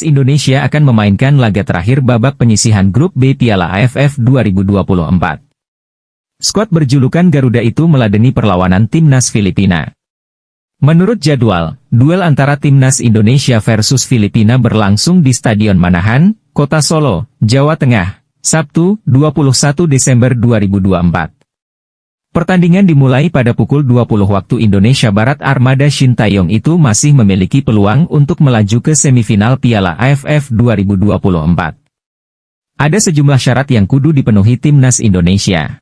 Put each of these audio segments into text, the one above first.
Indonesia akan memainkan laga terakhir babak penyisihan grup B Piala AFF 2024. Skuad berjulukan Garuda itu meladeni perlawanan timnas Filipina. Menurut jadwal, duel antara timnas Indonesia versus Filipina berlangsung di Stadion Manahan, Kota Solo, Jawa Tengah, Sabtu, 21 Desember 2024. Pertandingan dimulai pada pukul 20 waktu Indonesia Barat. Armada Sintayong itu masih memiliki peluang untuk melaju ke semifinal Piala AFF 2024. Ada sejumlah syarat yang kudu dipenuhi timnas Indonesia.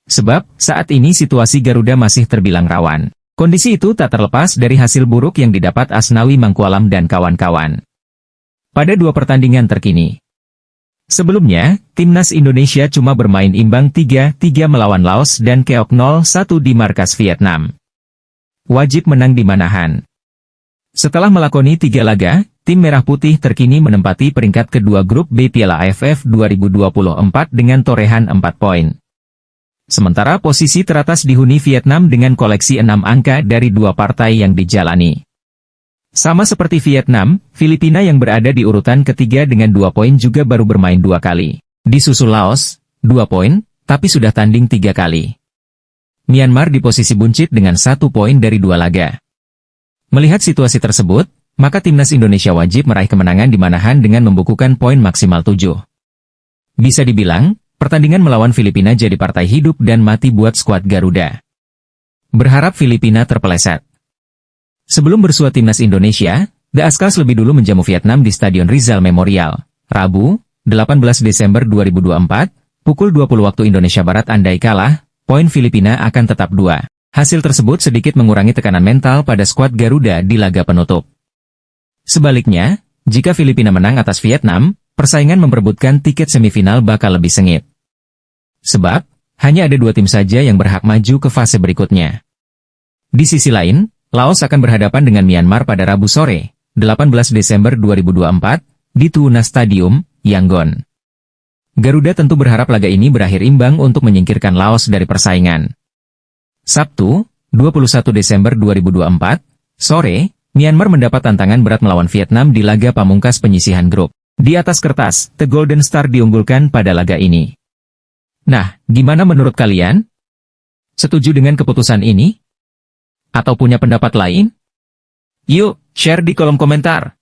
Sebab, saat ini situasi Garuda masih terbilang rawan. Kondisi itu tak terlepas dari hasil buruk yang didapat Asnawi Mangkualam dan kawan-kawan pada dua pertandingan terkini. Sebelumnya, timnas Indonesia cuma bermain imbang 3-3 melawan Laos dan keok 0-1 di markas Vietnam. Wajib menang di Manahan. Setelah melakoni 3 laga, tim Merah Putih terkini menempati peringkat kedua grup B Piala AFF 2024 dengan torehan 4 poin. Sementara posisi teratas dihuni Vietnam dengan koleksi 6 angka dari 2 partai yang dijalani. Sama seperti Vietnam, Filipina yang berada di urutan ketiga dengan 2 poin juga baru bermain 2 kali. Disusul Laos, 2 poin, tapi sudah tanding 3 kali. Myanmar di posisi buncit dengan 1 poin dari 2 laga. Melihat situasi tersebut, maka timnas Indonesia wajib meraih kemenangan di Manahan dengan membukukan poin maksimal 7. Bisa dibilang, pertandingan melawan Filipina jadi partai hidup dan mati buat skuad Garuda. Berharap Filipina terpeleset. Sebelum bersua timnas Indonesia, The Ascals lebih dulu menjamu Vietnam di Stadion Rizal Memorial, Rabu, 18 Desember 2024, pukul 20 waktu Indonesia Barat. Andai kalah, poin Filipina akan tetap 2. Hasil tersebut sedikit mengurangi tekanan mental pada skuad Garuda di laga penutup. Sebaliknya, jika Filipina menang atas Vietnam, persaingan memperebutkan tiket semifinal bakal lebih sengit. Sebab, hanya ada 2 tim saja yang berhak maju ke fase berikutnya. Di sisi lain, Laos akan berhadapan dengan Myanmar pada Rabu sore, 18 Desember 2024, di Tuna Stadium, Yangon. Garuda tentu berharap laga ini berakhir imbang untuk menyingkirkan Laos dari persaingan. Sabtu, 21 Desember 2024, sore, Myanmar mendapat tantangan berat melawan Vietnam di laga pamungkas penyisihan grup. Di atas kertas, The Golden Star diunggulkan pada laga ini. Nah, gimana menurut kalian? Setuju dengan keputusan ini? Atau punya pendapat lain? Yuk, share di kolom komentar.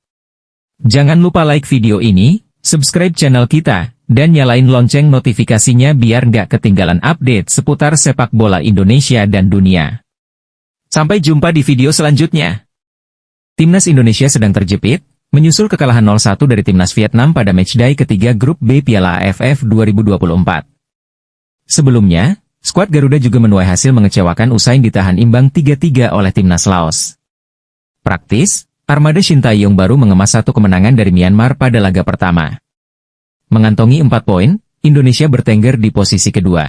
Jangan lupa like video ini, subscribe channel kita, dan nyalain lonceng notifikasinya biar nggak ketinggalan update seputar sepak bola Indonesia dan dunia. Sampai jumpa di video selanjutnya. Timnas Indonesia sedang terjepit, menyusul kekalahan 0-1 dari timnas Vietnam pada matchday ketiga grup B Piala AFF 2024. Sebelumnya, skuad Garuda juga menuai hasil mengecewakan usai ditahan imbang 3-3 oleh timnas Laos. Praktis, Armada Sintayong baru mengemas 1 kemenangan dari Myanmar pada laga pertama. Mengantongi 4 poin, Indonesia bertengger di posisi kedua.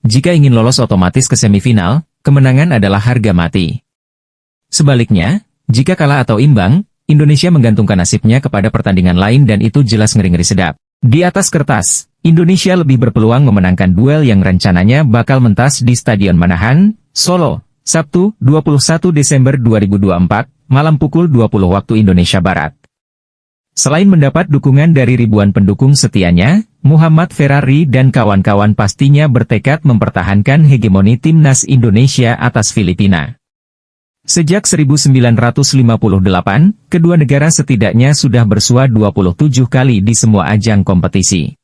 Jika ingin lolos otomatis ke semifinal, kemenangan adalah harga mati. Sebaliknya, jika kalah atau imbang, Indonesia menggantungkan nasibnya kepada pertandingan lain dan itu jelas ngeri-ngeri sedap. Di atas kertas, Indonesia lebih berpeluang memenangkan duel yang rencananya bakal mentas di Stadion Manahan, Solo, Sabtu, 21 Desember 2024, malam pukul 20 waktu Indonesia Barat. Selain mendapat dukungan dari ribuan pendukung setianya, Muhammad Ferrari dan kawan-kawan pastinya bertekad mempertahankan hegemoni timnas Indonesia atas Filipina. Sejak 1958, kedua negara setidaknya sudah bersua 27 kali di semua ajang kompetisi.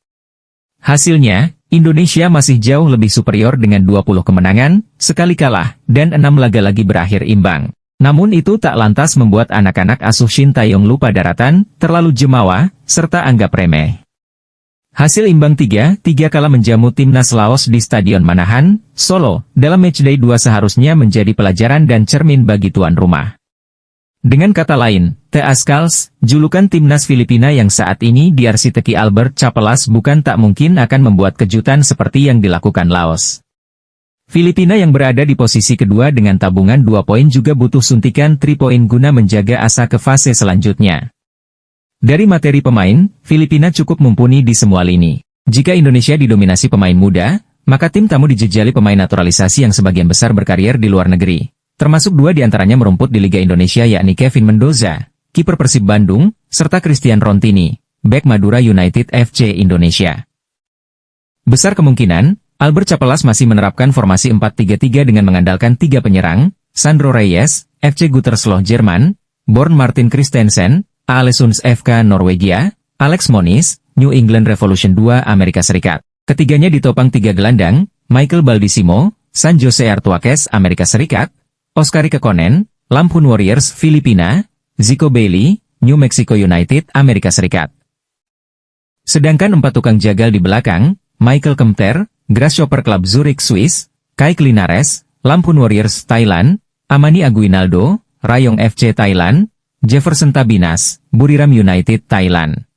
Hasilnya, Indonesia masih jauh lebih superior dengan 20 kemenangan, sekali kalah, dan 6 laga lagi berakhir imbang. Namun itu tak lantas membuat anak-anak asuh Sintayong lupa daratan, terlalu jemawa, serta anggap remeh. Hasil imbang 3-3 kala menjamu timnas Laos di Stadion Manahan, Solo, dalam matchday 2 seharusnya menjadi pelajaran dan cermin bagi tuan rumah. Dengan kata lain, The Ascals, julukan timnas Filipina yang saat ini diarsiteki Albert Chapelas bukan tak mungkin akan membuat kejutan seperti yang dilakukan Laos. Filipina yang berada di posisi kedua dengan tabungan 2 poin juga butuh suntikan 3 poin guna menjaga asa ke fase selanjutnya. Dari materi pemain, Filipina cukup mumpuni di semua lini. Jika Indonesia didominasi pemain muda, maka tim tamu dijejali pemain naturalisasi yang sebagian besar berkarier di luar negeri. Termasuk 2 diantaranya merumput di Liga Indonesia yakni Kevin Mendoza, kiper Persib Bandung, serta Christian Rontini, bek Madura United FC Indonesia. Besar kemungkinan, Albert Capelas masih menerapkan formasi 4-3-3 dengan mengandalkan 3 penyerang, Sandro Reyes, FC Gütersloh Jerman, Born Martin Christensen, Aalesund FK Norwegia, Alex Moniz, New England Revolution 2 Amerika Serikat. Ketiganya ditopang 3 gelandang, Michael Baldisimo, San Jose Earthquakes Amerika Serikat, Oskari Kekkonen, Lampung Warriors Filipina, Zico Bailey, New Mexico United Amerika Serikat. Sedangkan 4 tukang jagal di belakang, Michael Kempter, Grasshopper Club Zurich Swiss, Kai Linares, Lampung Warriors Thailand, Amani Aguinaldo, Rayong FC Thailand, Jefferson Tabinas, Buriram United Thailand.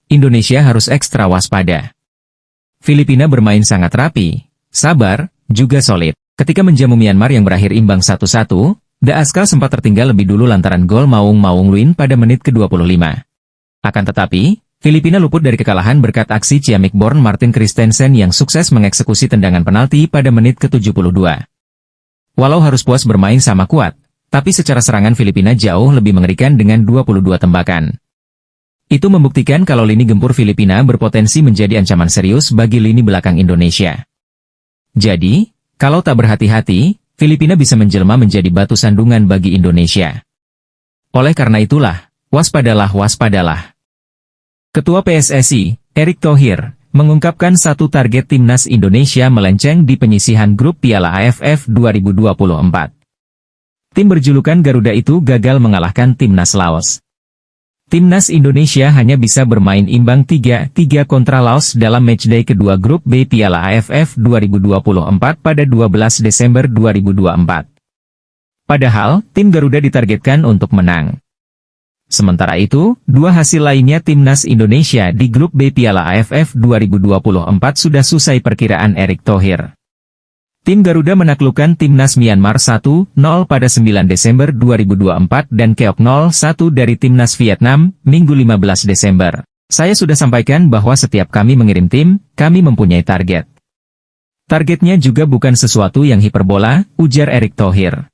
Indonesia harus ekstra waspada. Filipina bermain sangat rapi, sabar, juga solid. Ketika menjamu Myanmar yang berakhir imbang 1-1, The Aska sempat tertinggal lebih dulu lantaran gol Maung Luin pada menit ke-25. Akan tetapi, Filipina luput dari kekalahan berkat aksi ciamik Born Martin Christensen yang sukses mengeksekusi tendangan penalti pada menit ke-72. Walau harus puas bermain sama kuat, tapi secara serangan Filipina jauh lebih mengerikan dengan 22 tembakan. Itu membuktikan kalau lini gempur Filipina berpotensi menjadi ancaman serius bagi lini belakang Indonesia. Jadi, kalau tak berhati-hati, Filipina bisa menjelma menjadi batu sandungan bagi Indonesia. Oleh karena itulah, waspadalah. Ketua PSSI, Erick Thohir, mengungkapkan satu target timnas Indonesia melenceng di penyisihan grup Piala AFF 2024. Tim berjulukan Garuda itu gagal mengalahkan timnas Laos. Timnas Indonesia hanya bisa bermain imbang 3-3 kontra Laos dalam matchday kedua grup B Piala AFF 2024 pada 12 Desember 2024. Padahal, tim Garuda ditargetkan untuk menang. Sementara itu, 2 hasil lainnya timnas Indonesia di grup B Piala AFF 2024 sudah sesuai perkiraan Erick Thohir. Tim Garuda menaklukkan timnas Myanmar 1-0 pada 9 Desember 2024 dan keok 0-1 dari timnas Vietnam, Minggu 15 Desember. Saya sudah sampaikan bahwa setiap kami mengirim tim, kami mempunyai target. Targetnya juga bukan sesuatu yang hiperbola, ujar Erick Thohir.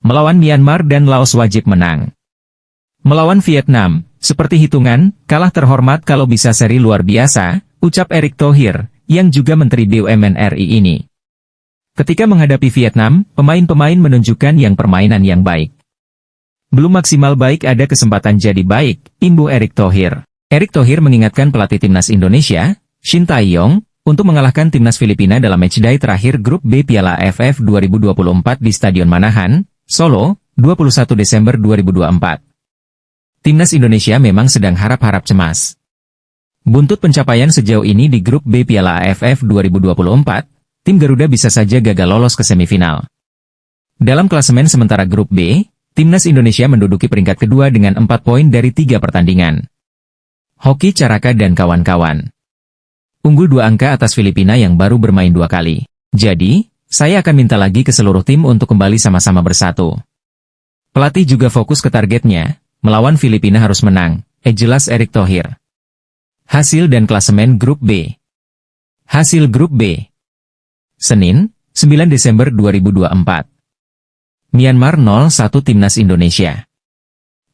Melawan Myanmar dan Laos wajib menang. Melawan Vietnam, seperti hitungan, kalah terhormat kalau bisa seri luar biasa, ucap Erick Thohir, yang juga Menteri BUMN RI ini. Ketika menghadapi Vietnam, pemain-pemain menunjukkan yang permainan yang baik. Belum maksimal baik ada kesempatan jadi baik, imbuh Erick Thohir. Erick Thohir mengingatkan pelatih timnas Indonesia, Shin Tae-yong, untuk mengalahkan timnas Filipina dalam matchday terakhir grup B Piala AFF 2024 di Stadion Manahan, Solo, 21 Desember 2024. Timnas Indonesia memang sedang harap-harap cemas. Buntut pencapaian sejauh ini di grup B Piala AFF 2024, tim Garuda bisa saja gagal lolos ke semifinal. Dalam klasemen sementara grup B, timnas Indonesia menduduki peringkat kedua dengan 4 poin dari 3 pertandingan. Hoki Caraka dan kawan-kawan unggul 2 angka atas Filipina yang baru bermain 2 kali. Jadi, saya akan minta lagi ke seluruh tim untuk kembali sama-sama bersatu. Pelatih juga fokus ke targetnya, melawan Filipina harus menang, jelas Erick Thohir. Hasil dan klasemen grup B. Hasil grup B. Senin, 9 Desember 2024. Myanmar 0-1 Timnas Indonesia.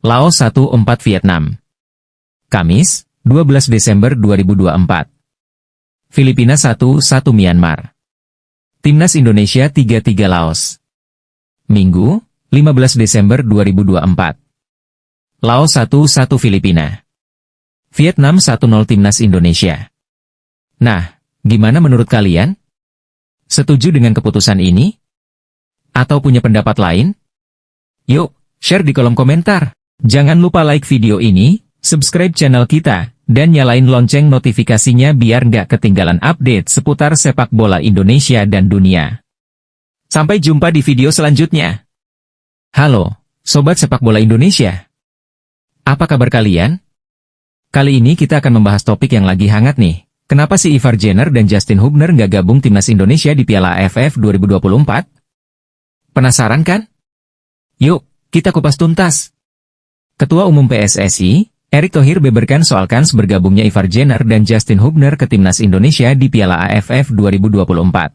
Laos 1-4 Vietnam. Kamis, 12 Desember 2024. Filipina 1-1 Myanmar. Timnas Indonesia 3-3 Laos. Minggu, 15 Desember 2024. Laos 1-1 Filipina. Vietnam 1-0 Timnas Indonesia. Nah, gimana menurut kalian? Setuju dengan keputusan ini? Atau punya pendapat lain? Yuk, share di kolom komentar. Jangan lupa like video ini, subscribe channel kita, dan nyalain lonceng notifikasinya biar nggak ketinggalan update seputar sepak bola Indonesia dan dunia. Sampai jumpa di video selanjutnya. Halo, Sobat Sepak Bola Indonesia. Apa kabar kalian? Kali ini kita akan membahas topik yang lagi hangat nih. Kenapa si Ivar Jenner dan Justin Hubner nggak gabung timnas Indonesia di Piala AFF 2024? Penasaran kan? Yuk, kita kupas tuntas. Ketua Umum PSSI, Erick Thohir beberkan soal kans bergabungnya Ivar Jenner dan Justin Hubner ke timnas Indonesia di Piala AFF 2024.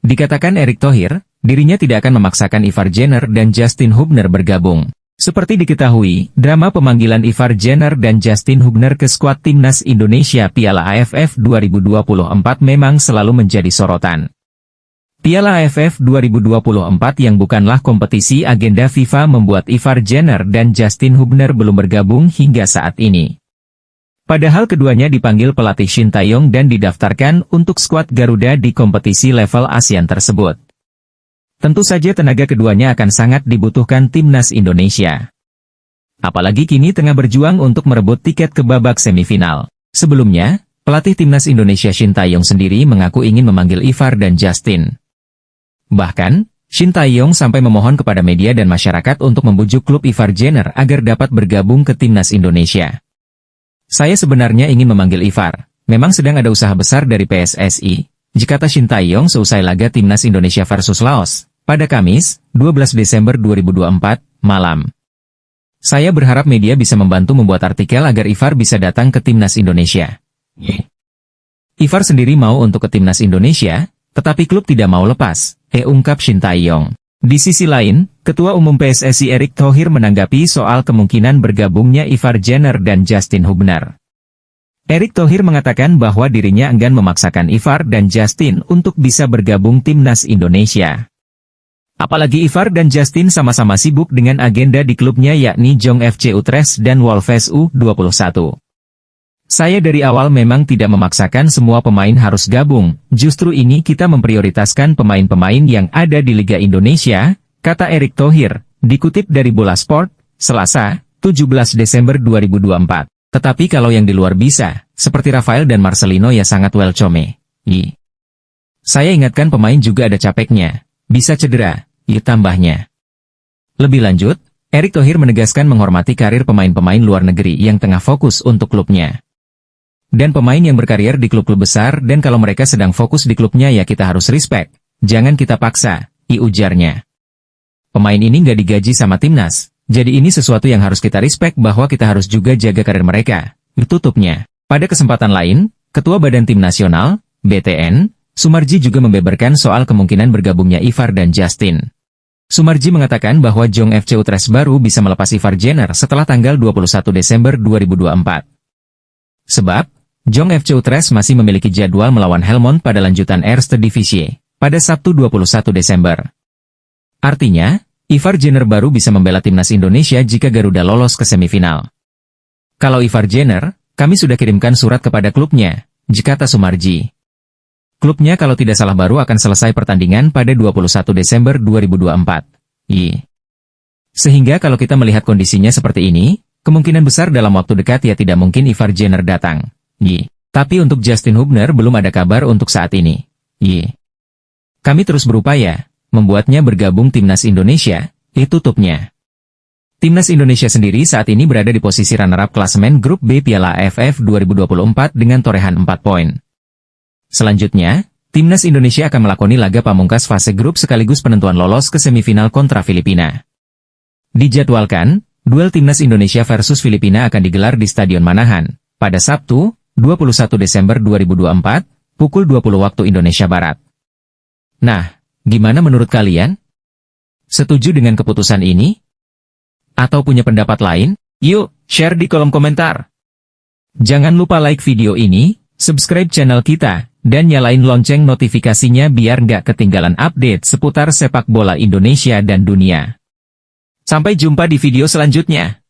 Dikatakan Erick Thohir, dirinya tidak akan memaksakan Ivar Jenner dan Justin Hubner bergabung. Seperti diketahui, drama pemanggilan Ivar Jenner dan Justin Hubner ke skuad Timnas Indonesia Piala AFF 2024 memang selalu menjadi sorotan. Piala AFF 2024 yang bukanlah kompetisi agenda FIFA membuat Ivar Jenner dan Justin Hubner belum bergabung hingga saat ini. Padahal keduanya dipanggil pelatih Shin Tae-yong dan didaftarkan untuk skuad Garuda di kompetisi level ASEAN tersebut. Tentu saja tenaga keduanya akan sangat dibutuhkan Timnas Indonesia. Apalagi kini tengah berjuang untuk merebut tiket ke babak semifinal. Sebelumnya, pelatih Timnas Indonesia Shin Tae-yong sendiri mengaku ingin memanggil Ivar dan Justin. Bahkan, Shin Tae-yong sampai memohon kepada media dan masyarakat untuk membujuk klub Ivar Jenner agar dapat bergabung ke Timnas Indonesia. Saya sebenarnya ingin memanggil Ivar, memang sedang ada usaha besar dari PSSI, kata Shin Tae-yong seusai laga Timnas Indonesia versus Laos, pada Kamis, 12 Desember 2024, malam. Saya berharap media bisa membantu membuat artikel agar Ivar bisa datang ke Timnas Indonesia. Ivar sendiri mau untuk ke Timnas Indonesia, tetapi klub tidak mau lepas, ungkap Shin Tae-yong. Di sisi lain, Ketua Umum PSSI Erick Thohir menanggapi soal kemungkinan bergabungnya Ivar Jenner dan Justin Hubner. Erick Thohir mengatakan bahwa dirinya enggan memaksakan Ivar dan Justin untuk bisa bergabung Timnas Indonesia. Apalagi Ivar dan Justin sama-sama sibuk dengan agenda di klubnya yakni Jong FC Utrecht dan Wolves U21. Saya dari awal memang tidak memaksakan semua pemain harus gabung, justru ini kita memprioritaskan pemain-pemain yang ada di Liga Indonesia, kata Erick Thohir, dikutip dari Bola Sport, Selasa, 17 Desember 2024. Tetapi kalau yang di luar bisa, seperti Rafael dan Marcelino ya sangat welcome. Saya ingatkan pemain juga ada capeknya, bisa cedera, tambahnya. Lebih lanjut, Erick Thohir menegaskan menghormati karir pemain-pemain luar negeri yang tengah fokus untuk klubnya. Dan pemain yang berkarier di klub-klub besar dan kalau mereka sedang fokus di klubnya ya kita harus respect, jangan kita paksa, ujarnya. Pemain ini nggak digaji sama Timnas, jadi ini sesuatu yang harus kita respect bahwa kita harus juga jaga karir mereka, tutupnya. Pada kesempatan lain, Ketua Badan Tim Nasional, BTN, Sumarji juga membeberkan soal kemungkinan bergabungnya Ivar dan Justin. Sumarji mengatakan bahwa Jong FC Utrecht baru bisa melepas Ivar Jenner setelah tanggal 21 Desember 2024. Sebab, Jong FC Utrecht masih memiliki jadwal melawan Helmond pada lanjutan Eerste Divisie, pada Sabtu 21 Desember. Artinya, Ivar Jenner baru bisa membela Timnas Indonesia jika Garuda lolos ke semifinal. Kalau Ivar Jenner, kami sudah kirimkan surat kepada klubnya, kata Sumarji. Klubnya kalau tidak salah baru akan selesai pertandingan pada 21 Desember 2024. Sehingga kalau kita melihat kondisinya seperti ini, kemungkinan besar dalam waktu dekat ya tidak mungkin Ivar Jenner datang. Tapi untuk Justin Hubner belum ada kabar untuk saat ini. Kami terus berupaya, membuatnya bergabung Timnas Indonesia, tutupnya. Timnas Indonesia sendiri saat ini berada di posisi runner-up klasemen grup B Piala AFF 2024 dengan torehan 4 poin. Selanjutnya, Timnas Indonesia akan melakoni laga pamungkas fase grup sekaligus penentuan lolos ke semifinal kontra Filipina. Dijadwalkan, duel Timnas Indonesia versus Filipina akan digelar di Stadion Manahan, pada Sabtu, 21 Desember 2024, pukul 20 waktu Indonesia Barat. Nah, gimana menurut kalian? Setuju dengan keputusan ini? Atau punya pendapat lain? Yuk, share di kolom komentar. Jangan lupa like video ini, subscribe channel kita, dan nyalain lonceng notifikasinya biar nggak ketinggalan update seputar sepak bola Indonesia dan dunia. Sampai jumpa di video selanjutnya.